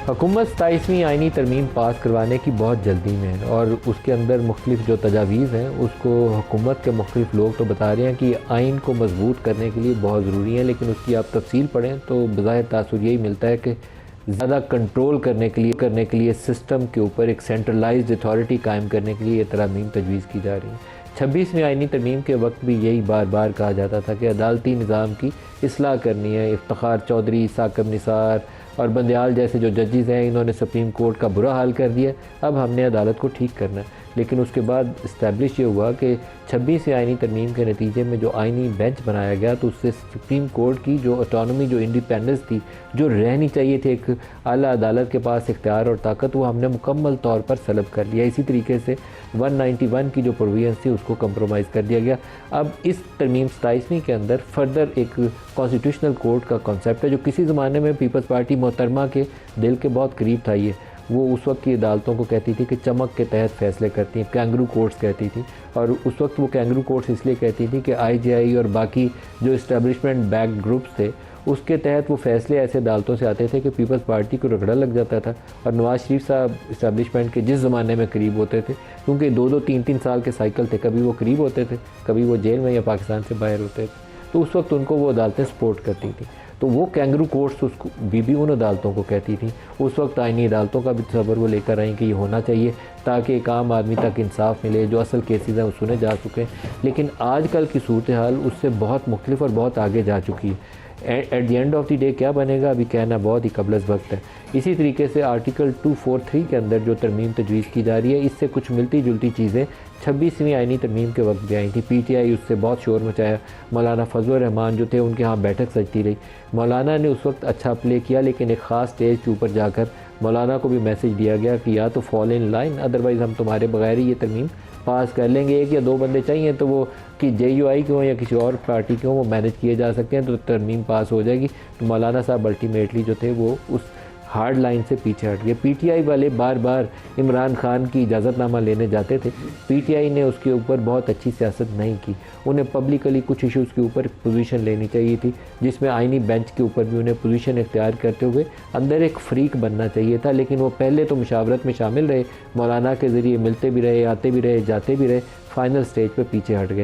हुकूमत 27वीं आइनी तरमीम पास करवाने की बहुत जल्दी में है और उसके अंदर मुख्तलिफ जो तजावीज़ हैं उसको हुकूमत के मुख्तलिफ लोग तो बता रहे हैं कि आइन को मजबूत करने के लिए बहुत ज़रूरी है, लेकिन उसकी आप तफसील पढ़ें तो बज़ाहिर तासुर यही मिलता है कि ज़्यादा कंट्रोल करने के लिए सिस्टम के ऊपर एक सेंट्रलाइज्ड अथॉरिटी कायम करने के लिए ये तरमीम तजवीज़ की जा रही है। 26वीं आइनी तरमीम के वक्त भी यही बार बार कहा जाता था कि अदालती निज़ाम की इस्लाह करनी है। इफ्तिखार चौधरी, साकिब निसार और बंदयाल जैसे जो जजेज़ हैं, इन्होंने सुप्रीम कोर्ट का बुरा हाल कर दिया, अब हमने अदालत को ठीक करना है। लेकिन उसके बाद इस्टेब्लिश ये हुआ कि 26वीं आइनी तरमीम के नतीजे में जो आइनी बेंच बनाया गया तो उससे सुप्रीम कोर्ट की जो ऑटोनॉमी, जो इंडिपेंडेंस थी, जो रहनी चाहिए थी एक आला अदालत के पास इख्तियार और ताकत, वो हमने मुकम्मल तौर पर सलब कर लिया। इसी तरीके से 191 की जो प्रोविजंस थी उसको कंप्रोमाइज़ कर दिया गया। अब इस तरमीम 27वीं के अंदर फर्दर एक कॉन्स्टिट्यूशनल कोर्ट का कॉन्सेप्ट है जो किसी ज़माने में पीपल्स पार्टी मोहतरमा के दिल के बहुत करीब था। ये वो उस वक्त की अदालतों को कहती थी कि चमक के तहत फ़ैसले करती हैं, कैंगरू कोर्ट्स कहती थी। और उस वक्त वो कैंगरू कोर्ट्स इसलिए कहती थी कि IJI और बाकी जो इस्टेब्लिशमेंट बैक ग्रुप्स थे उसके तहत वो फ़ैसले ऐसे अदालतों से आते थे कि पीपल्स पार्टी को रगड़ा लग जाता था। और नवाज़ शरीफ साहब इस्टेब्लिशमेंट के जिस ज़माने में करीब होते थे, क्योंकि 2-2 3-3 साल के साइकिल थे, कभी वो करीब होते थे, कभी वो जेल में या पाकिस्तान से बाहर होते थे, तो उस वक्त उनको वो अदालतें सपोर्ट करती थी। तो वो कैंगरू कोर्ट्स उसको भी उन अदालतों को कहती थी। उस वक्त आइनी अदालतों का भी तस्वर वो लेकर आई कि ये होना चाहिए ताकि एक आम आदमी तक इंसाफ मिले, जो असल केसेस हैं वो सुने जा सकें। लेकिन आजकल की सूरत हाल उससे बहुत मुख्तलिफ और बहुत आगे जा चुकी है। At the end of the day क्या बनेगा अभी कहना बहुत ही कबलस वक्त है। इसी तरीके से आर्टिकल 243 के अंदर जो तरमीम तजवीज़ की जा रही है, इससे कुछ मिलती जुलती चीज़ें 26वीं आइनी तरमीम के वक्त भी आई थी। PTI उससे बहुत शोर मचाया। मौलाना फजल रहमान जो थे उनके यहाँ बैठक सजती रही। मौलाना ने उस वक्त अच्छा प्ले किया, लेकिन एक ख़ास स्टेज के ऊपर जाकर मौलाना को भी मैसेज दिया गया कि या तो फॉल इन लाइन, अदरवाइज़ हम तुम्हारे बगैर ही ये तरमीम पास कर लेंगे। एक या दो बंदे चाहिए तो वो कि JUI के हों या किसी और पार्टी के हों, वो मैनेज किए जा सकते हैं तो तरमीम पास हो जाएगी। तो मौलाना साहब अल्टीमेटली जो थे वो उस हार्ड लाइन से पीछे हट गए। PTI वाले बार बार इमरान खान की इजाज़तनामा लेने जाते थे। PTI ने उसके ऊपर बहुत अच्छी सियासत नहीं की। उन्हें पब्लिकली कुछ इश्यूज़ के ऊपर पोजीशन लेनी चाहिए थी, जिसमें आइनी बेंच के ऊपर भी उन्हें पोजीशन इख्तियार करते हुए अंदर एक फ्रीक बनना चाहिए था। लेकिन वो पहले तो मुशावरत में शामिल रहे, मौलाना के ज़रिए मिलते भी रहे, आते भी रहे, जाते भी रहे, फाइनल स्टेज पर पीछे हट गए।